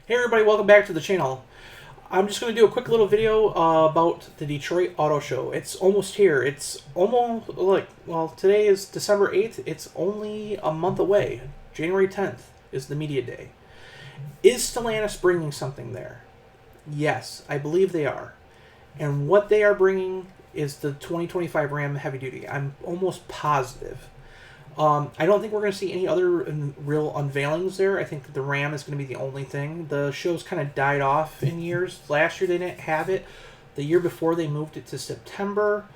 Hey everybody, welcome back to the channel. I'm just going to do a quick little video about the Detroit Auto Show. It's almost here. It's almost like, well, today is December 8th. It's only a month away. January 10th is the media day. Is Stellantis bringing something there? Yes, I believe they are. And what they are bringing is the 2025 Ram Heavy Duty. I'm almost positive. I don't think we're going to see any other real unveilings there. I think the Ram is going to be the only thing. The show's kind of died off in years. Last year they didn't have it. The year before they moved it to September.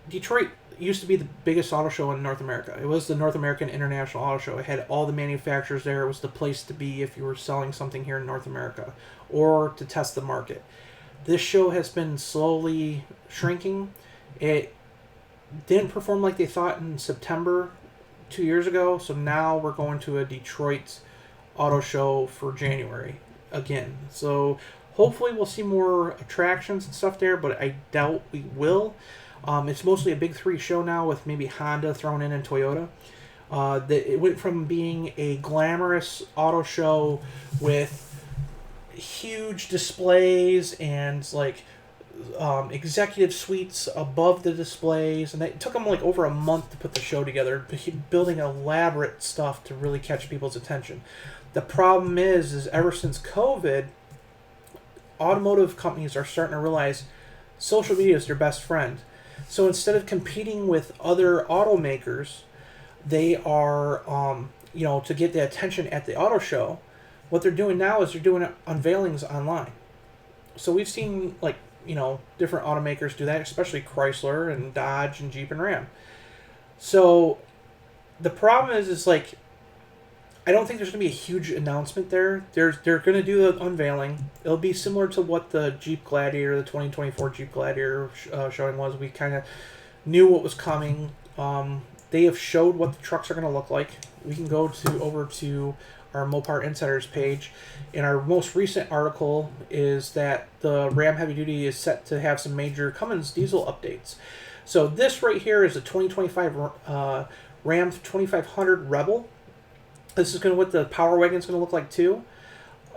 Detroit used to be the biggest auto show in North America. It was the North American International Auto Show. It had all the manufacturers there. It was the place to be if you were selling something here in North America or to test the market. This show has been slowly shrinking. It didn't perform like they thought in September 2 years ago, so now we're going to a Detroit auto show for January again. So hopefully we'll see more attractions and stuff there, but I doubt we will. It's mostly a big three show now with maybe Honda thrown in and Toyota. It went from being a glamorous auto show with huge displays and like executive suites above the displays, and it took them like over a month to put the show together, building elaborate stuff to really catch people's attention. The problem is ever since COVID, automotive companies are starting to realize social media is their best friend. So instead of competing with other automakers, they are, to get the attention at the auto show, what they're doing now is they're doing unveilings online. So we've seen different automakers do that, especially Chrysler and Dodge and Jeep and Ram. So the problem is I don't think there's going to be a huge announcement there. They're going to do the unveiling. It'll be similar to what the Jeep Gladiator, the 2024 Jeep Gladiator showing was. We kind of knew what was coming. They have showed what the trucks are going to look like. We can go over to our Mopar Insiders page. And our most recent article is that the Ram Heavy Duty is set to have some major Cummins diesel updates. So this right here is a 2025 Ram 2500 Rebel. This is what the Power Wagon is going to look like too.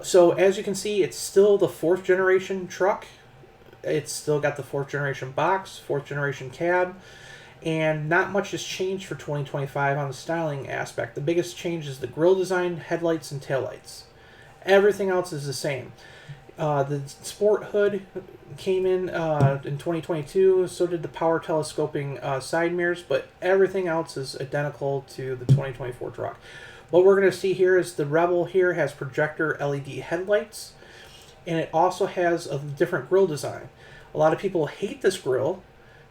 So as you can see, it's still the 4th generation truck. It's still got the 4th generation box, 4th generation cab. And not much has changed for 2025 on the styling aspect. The biggest change is the grille design, headlights, and taillights. Everything else is the same. The sport hood came in 2022, so did the power telescoping side mirrors, but everything else is identical to the 2024 truck. What we're going to see here is the Rebel here has projector LED headlights, and it also has a different grille design. A lot of people hate this grille.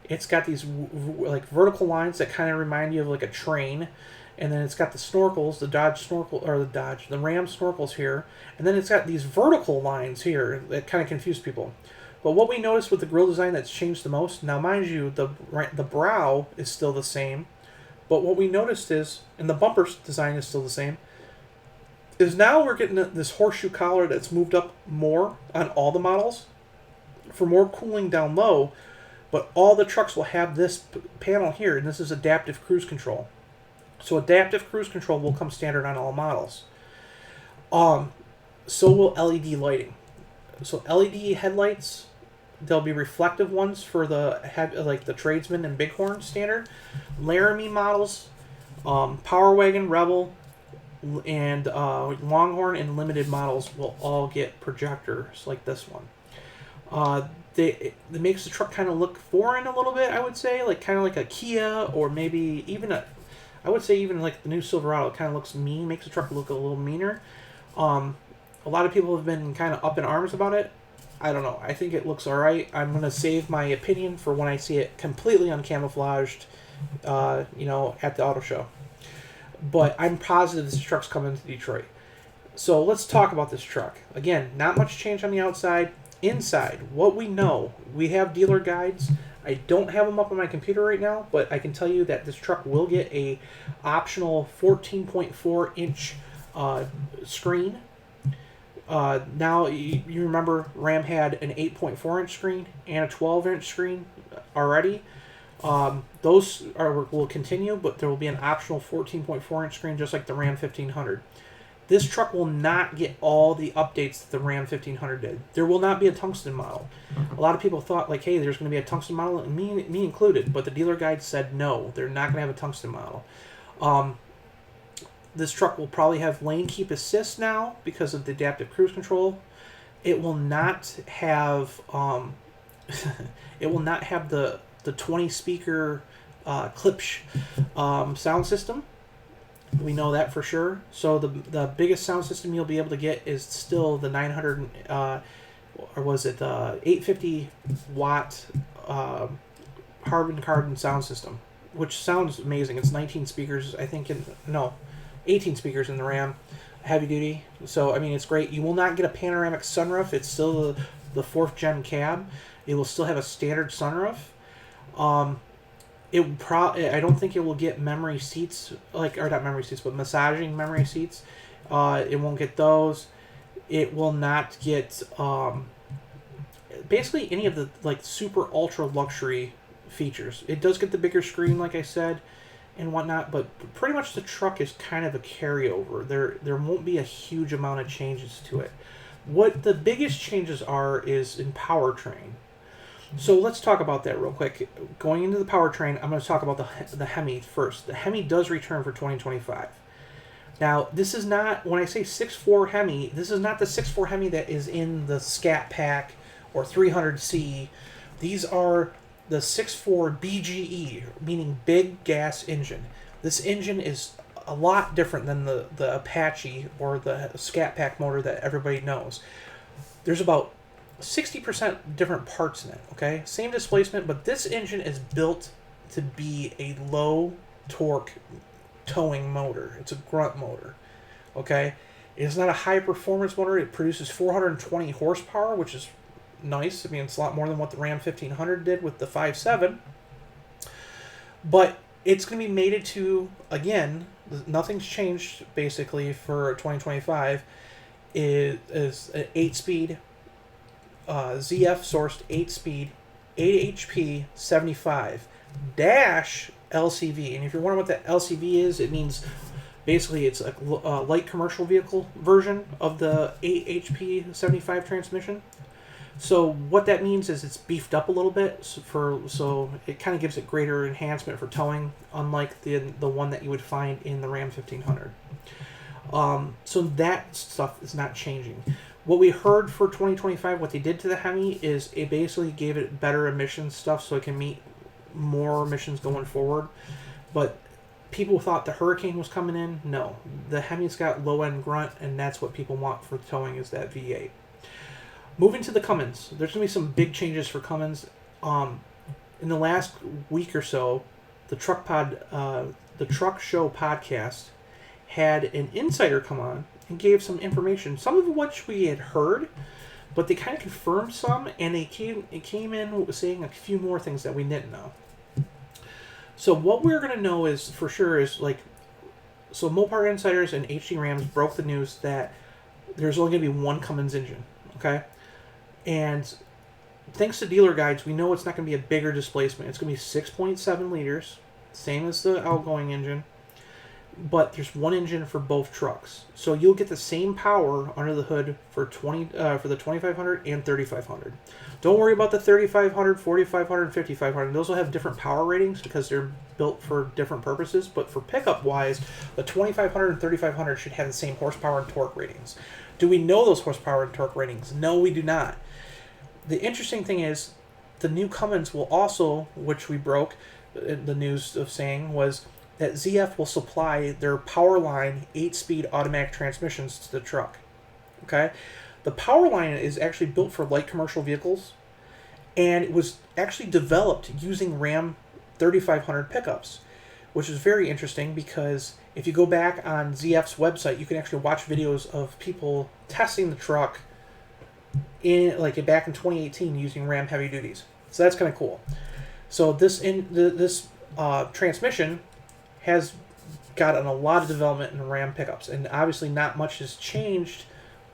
It's got these vertical lines that kind of remind you of like a train, and then it's got the snorkels, the Ram snorkels here, and then it's got these vertical lines here that kind of confuse people. But what we noticed with the grille design that's changed the most, now mind you, the brow is still the same, but what we noticed is, and the bumper design is still the same, is now we're getting this horseshoe collar that's moved up more on all the models for more cooling down low. But all the trucks will have this panel here, and this is adaptive cruise control. So adaptive cruise control will come standard on all models. So will LED lighting. So LED headlights, there'll be reflective ones for the Tradesman and Bighorn standard. Laramie models, Power Wagon, Rebel, and Longhorn and Limited models will all get projectors like this one. It makes the truck kind of look foreign a little bit, I would say, kind of like a Kia, or maybe even I would say even like the new Silverado. It kind of looks mean, makes the truck look a little meaner. A lot of people have been kind of up in arms about it. I don't know. I think it looks alright. I'm going to save my opinion for when I see it completely uncamouflaged, at the auto show. But I'm positive this truck's coming to Detroit. So let's talk about this truck. Again, not much change on the outside. Inside, what we know, we have dealer guides. I don't have them up on my computer right now, but I can tell you that this truck will get a optional 14.4 inch screen. Now, you remember Ram had an 8.4 inch screen and a 12 inch screen already. Those will continue, but there will be an optional 14.4 inch screen just like the Ram 1500. This truck will not get all the updates that the Ram 1500 did. There will not be a tungsten model. A lot of people thought, like, hey, there's going to be a tungsten model, and me included, but the dealer guide said no, they're not going to have a tungsten model. This truck will probably have lane keep assist now because of the adaptive cruise control. It will not have it will not have the 20 speaker Klipsch sound system. We know that for sure. So the biggest sound system you'll be able to get is still the 900 or was it 850 watt carbon sound system, which sounds amazing. It's 19 speakers, I think. 18 speakers in the Ram, heavy duty. So I mean, it's great. You will not get a panoramic sunroof. It's still the 4th gen cab. It will still have a standard sunroof. I don't think it will get memory seats, or not memory seats, but massaging memory seats. It won't get those. It will not get basically any of the super ultra luxury features. It does get the bigger screen, like I said, and whatnot, but pretty much the truck is kind of a carryover. There won't be a huge amount of changes to it. What the biggest changes are is in powertrain. So let's talk about that real quick. Going into the powertrain, I'm going to talk about the Hemi first. The Hemi does return for 2025. Now, this is not, when I say 6.4 Hemi, this is not the 6.4 Hemi that is in the Scat Pack or 300C. These are the 6.4 BGE, meaning big gas engine. This engine is a lot different than the Apache or the Scat Pack motor that everybody knows. There's about 60% different parts in it, okay? Same displacement, but this engine is built to be a low torque towing motor. It's a grunt motor, okay? It's not a high performance motor. It produces 420 horsepower, which is nice. I mean, it's a lot more than what the Ram 1500 did with the 5.7. But it's going to be mated to, again, nothing's changed basically for 2025, is an 8-speed ZF sourced 8-speed 8 HP 75 dash LCV. And if you're wondering what that LCV is, it means basically it's a light commercial vehicle version of the 8 HP 75 transmission. So what that means is it's beefed up a little bit so it kind of gives it greater enhancement for towing, unlike the one that you would find in the Ram 1500. So that stuff is not changing. What we heard for 2025, what they did to the Hemi is it basically gave it better emissions stuff so it can meet more emissions going forward. But people thought the Hurricane was coming in. No. The Hemi's got low-end grunt, and that's what people want for towing is that V8. Moving to the Cummins. There's going to be some big changes for Cummins. In the last week or so, the Truck Show podcast had an insider come on and gave some information, some of which we had heard, but they kind of confirmed some, and it came in saying a few more things that we didn't know. So what we're going to know is, for sure, is so Mopar Insiders and HD Rams broke the news that there's only going to be one Cummins engine, okay? And thanks to dealer guides, we know it's not going to be a bigger displacement. It's going to be 6.7 liters, same as the outgoing engine. But there's one engine for both trucks, so you'll get the same power under the hood for the 2500 and 3500. Don't worry about the 3500, 4500, and 5500. Those will have different power ratings because they're built for different purposes. But for pickup wise, the 2500 and 3500 should have the same horsepower and torque ratings. Do we know those horsepower and torque ratings? No, we do not. The interesting thing is the new Cummins will also, which we broke the news of saying, was that ZF will supply their Powerline 8-speed automatic transmissions to the truck. Okay? The Powerline is actually built for light commercial vehicles, and it was actually developed using Ram 3500 pickups, which is very interesting because if you go back on ZF's website, you can actually watch videos of people testing the truck back in 2018 using Ram heavy duties. So that's kind of cool. So this transmission has gotten a lot of development in Ram pickups, and obviously not much has changed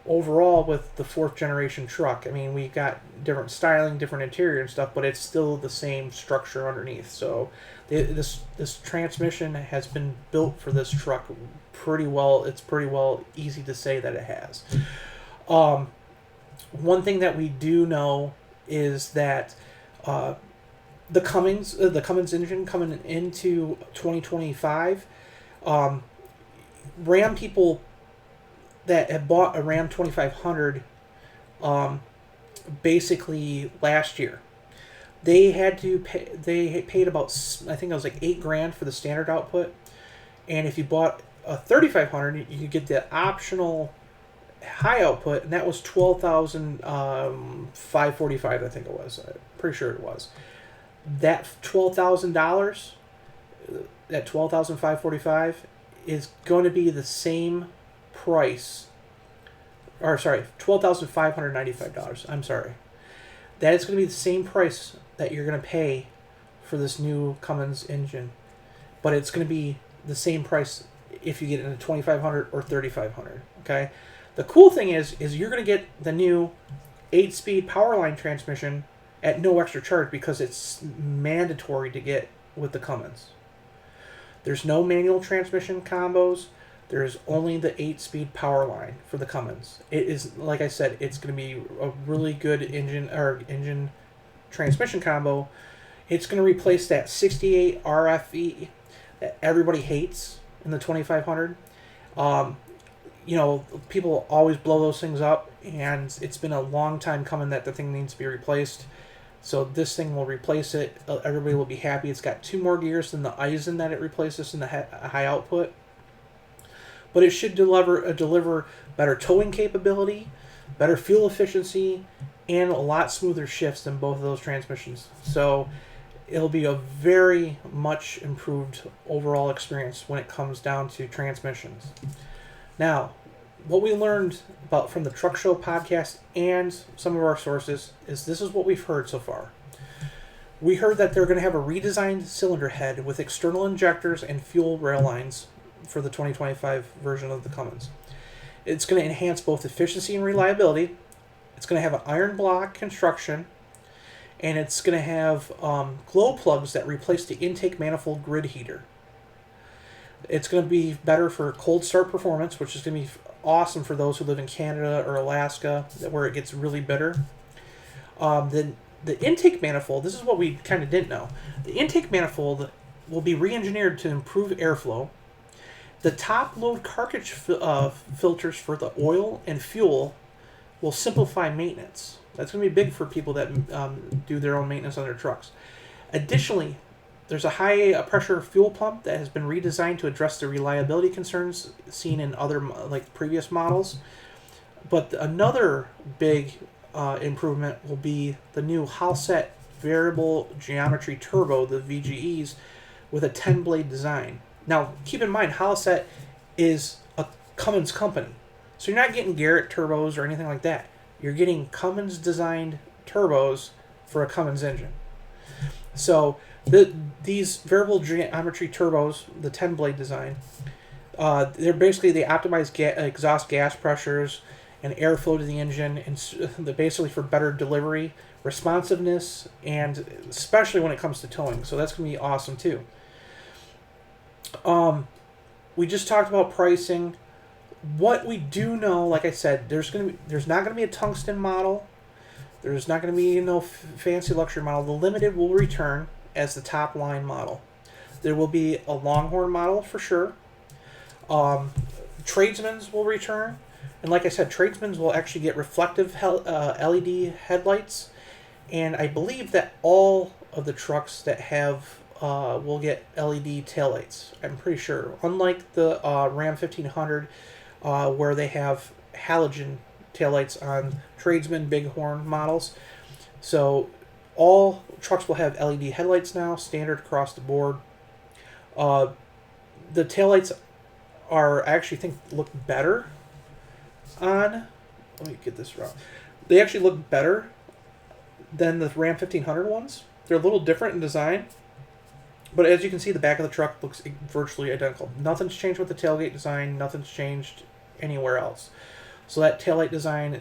overall with the 4th generation truck. I mean, we got different styling, different interior and stuff, but it's still the same structure underneath. So This transmission has been built for this truck pretty well. It's pretty well easy to say that it has. One thing that we do know is that the Cummins engine coming into 2025, Ram people that had bought a Ram 2500 basically last year, they had to pay. They paid about, I think it was like $8,000 for the standard output, and if you bought a 3500, you could get the optional high output, and that was $12,545. I think it was. I'm pretty sure it was. That $12,000, that $12,545 is going to be the same price. Or sorry, $12,595. I'm sorry. That is going to be the same price that you're going to pay for this new Cummins engine, but it's going to be the same price if you get it in a 2500 or 3500. Okay. The cool thing is you're going to get the new 8-speed Powertrain transmission at no extra charge because it's mandatory to get with the Cummins. There's no manual transmission combos. There's only the 8-speed Powertrain for the Cummins. It is, like I said, it's going to be a really good engine transmission combo. It's going to replace that 68 RFE that everybody hates in the 2500. People always blow those things up, and it's been a long time coming that the thing needs to be replaced. So this thing will replace it. Everybody will be happy. It's got 2 more gears than the Eisen that it replaces in the high output. But it should deliver better towing capability, better fuel efficiency, and a lot smoother shifts than both of those transmissions. So it'll be a very much improved overall experience when it comes down to transmissions. Now, what we learned about from the Truck Show podcast and some of our sources is this is what we've heard so far. We heard that they're going to have a redesigned cylinder head with external injectors and fuel rail lines for the 2025 version of the Cummins. It's going to enhance both efficiency and reliability. It's going to have an iron block construction, and it's going to have glow plugs that replace the intake manifold grid heater. It's going to be better for cold start performance, which is going to be awesome for those who live in Canada or Alaska, where it gets really bitter. The intake manifold, this is what we kind of didn't know. The intake manifold will be re-engineered to improve airflow. The top load cartridge filters for the oil and fuel will simplify maintenance. That's going to be big for people that do their own maintenance on their trucks. Additionally, there's a high pressure fuel pump that has been redesigned to address the reliability concerns seen in other previous models. But another big improvement will be the new Halset variable geometry turbo, the VGEs, with a 10-blade design. Now, keep in mind, Halset is a Cummins company. So you're not getting Garrett turbos or anything like that. You're getting Cummins-designed turbos for a Cummins engine. So these variable geometry turbos, the 10-blade design, they optimize exhaust gas pressures and airflow to the engine, and basically for better delivery, responsiveness, and especially when it comes to towing. So that's going to be awesome too. We just talked about pricing. What we do know, like I said, there's not going to be a tungsten model. There's not going to be no fancy luxury model. The Limited will return as the top line model. There will be a Longhorn model for sure. Tradesmen's will return, and like I said, Tradesmen's will actually get reflective LED headlights, and I believe that all of the trucks that have will get LED taillights. I'm pretty sure. Unlike the Ram 1500, where they have halogen taillights on Tradesman Bighorn models. So all trucks will have LED headlights now, standard across the board. The taillights I actually think look better on, let me get this wrong. They actually look better than the Ram 1500 ones. They're a little different in design. But as you can see, the back of the truck looks virtually identical. Nothing's changed with the tailgate design. Nothing's changed anywhere else. So that taillight design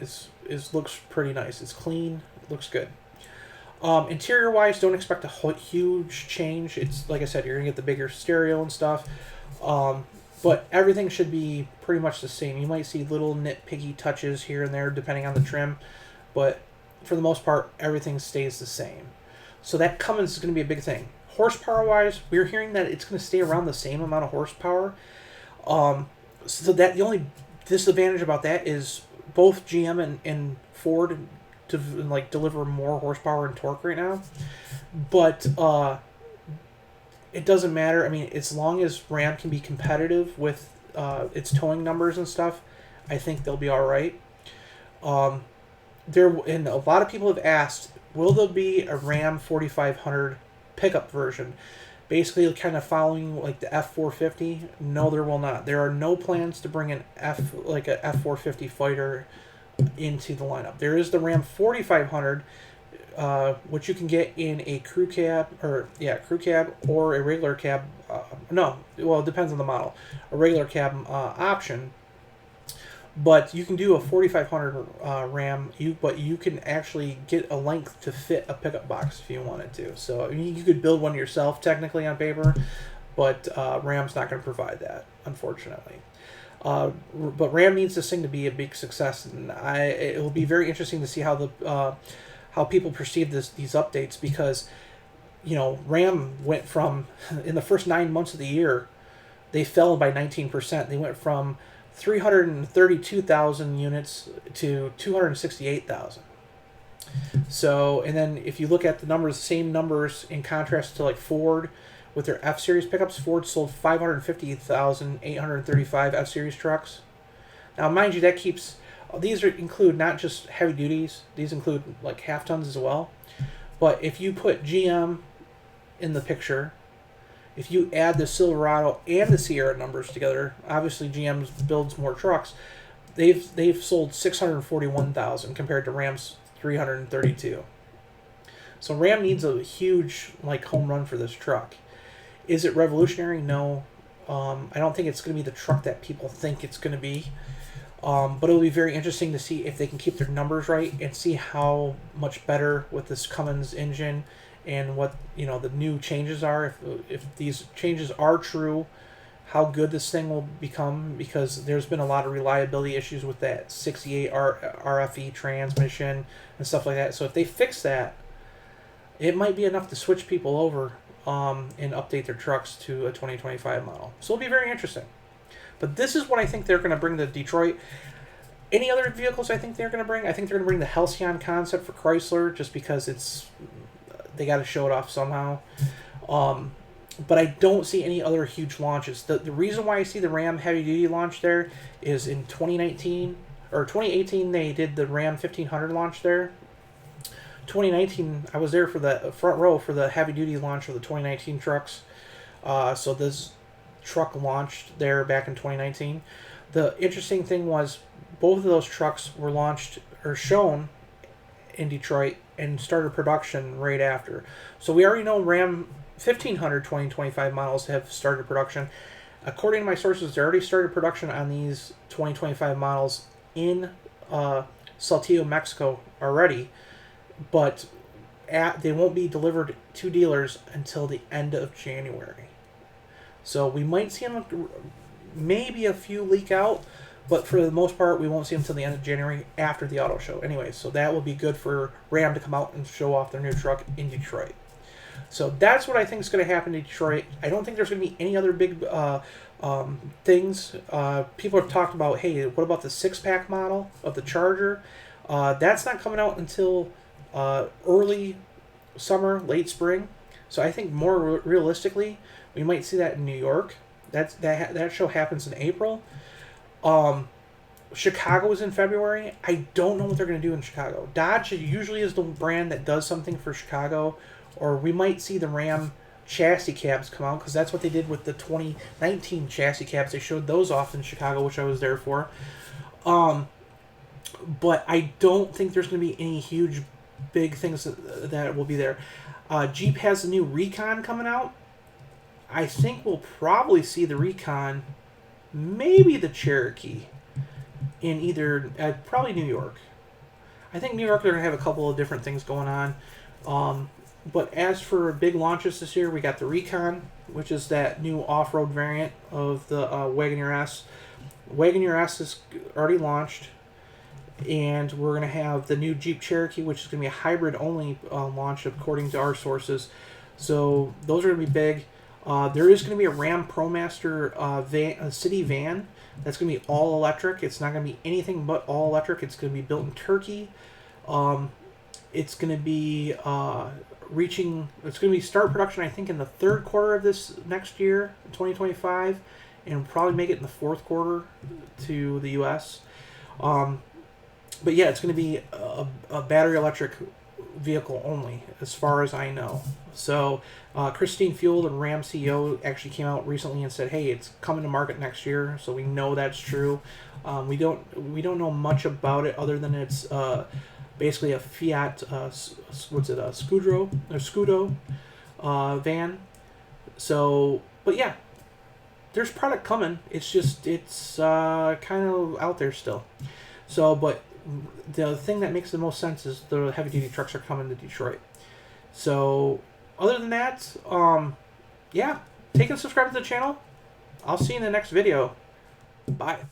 looks pretty nice. It's clean. It looks good. Interior wise, don't expect a huge change. It's like I said, you're gonna get the bigger stereo and stuff. Um, but everything should be pretty much the same. You might see little nitpicky touches here and there depending on the trim, but for the most part, everything stays the same. So that Cummins is going to be a big thing. Horsepower wise, we're hearing that it's going to stay around the same amount of horsepower. So that the only disadvantage about that is both GM and Ford to like deliver more horsepower and torque right now, but it doesn't matter. I mean, as long as Ram can be competitive with its towing numbers and stuff, I think they'll be all right. And a lot of people have asked, will there be a Ram 4500 pickup version? Basically, kind of following like the F450. No, there will not. There are no plans to bring an F450 fighter into the lineup. There is the Ram 4500, which you can get in a crew cab or a regular cab. No, well, it depends on the model. A regular cab option. But you can do a 4500 Ram, but you can actually get a length to fit a pickup box if you wanted to. So I mean, you could build one yourself technically on paper, but Ram's not going to provide that, unfortunately. But Ram needs this thing to be a big success, and it will be very interesting to see how people perceive these updates, because Ram went from, in the first 9 months of the year, they fell by 19%. They went from 332,000 units to 268,000. So, and then if you look at the numbers, same numbers in contrast to like Ford with their F-Series pickups, Ford sold 550,835 F-Series trucks. Now, mind you, these include not just heavy duties, these include like half tons as well. But if you put GM in the picture, if you add the Silverado and the Sierra numbers together, obviously GM builds more trucks. They've sold 641,000 compared to Ram's 332. So Ram needs a huge home run for this truck. Is it revolutionary? No. I don't think it's going to be the truck that people think it's going to be. But it'll be very interesting to see if they can keep their numbers right and see how much better with this Cummins engine and what the new changes are. If these changes are true, how good this thing will become, because there's been a lot of reliability issues with that 68 RFE transmission and stuff like that. So if they fix that, it might be enough to switch people over and update their trucks to a 2025 model. So it'll be very interesting. But this is what I think they're going to bring to Detroit. Any other vehicles I think they're going to bring? I think they're going to bring the Halcyon concept for Chrysler, just because they got to show it off somehow. But I don't see any other huge launches. The reason why I see the Ram heavy duty launch there is in 2019 or 2018 they did the Ram 1500 launch there. 2019 I was there for the front row for the heavy duty launch of the 2019 trucks. So this truck launched there back in 2019. The interesting thing was both of those trucks were launched or shown in Detroit and started production right after. So we already know Ram 1500 2025 models have started production. According to my sources, they already started production on these 2025 models in Saltillo, Mexico already, but they won't be delivered to dealers until the end of January. So we might see them, maybe a few leak out, but for the most part, we won't see them until the end of January after the auto show. Anyway, so that will be good for Ram to come out and show off their new truck in Detroit. So that's what I think is going to happen in Detroit. I don't think there's going to be any other big things. People have talked about, hey, what about the six-pack model of the Charger? That's not coming out until early summer, late spring. So I think more realistically, we might see that in New York. That show happens in April. Chicago is in February. I don't know what they're going to do in Chicago. Dodge usually is the brand that does something for Chicago, or we might see the Ram chassis cabs come out, because that's what they did with the 2019 chassis cabs. They showed those off in Chicago, which I was there for. But I don't think there's going to be any huge, big things that will be there. Jeep has the new Recon coming out. I think we'll probably see the Recon, maybe the Cherokee, in either, probably New York. I think New York, they're going to have a couple of different things going on. But as for big launches this year, we got the Recon, which is that new off-road variant of the Wagoneer S. Wagoneer S is already launched, and we're going to have the new Jeep Cherokee, which is going to be a hybrid-only launch according to our sources. So those are going to be big. There is going to be a Ram ProMaster a city van that's going to be all electric. It's not going to be anything but all electric. It's going to be built in Turkey. It's going to be it's going to be start production, I think, in the third quarter of this next year, 2025, and probably make it in the fourth quarter to the U.S. But yeah, it's going to be a battery electric vehicle only, as far as I know. So Christine Fuel, the Ram CEO, actually came out recently and said, "Hey, it's coming to market next year." So we know that's true. We don't know much about it other than it's basically a Fiat Scudo van. So, but yeah, there's product coming. It's kind of out there still. So, but the thing that makes the most sense is the heavy duty trucks are coming to Detroit. So, other than that, yeah, take and subscribe to the channel. I'll see you in the next video. Bye.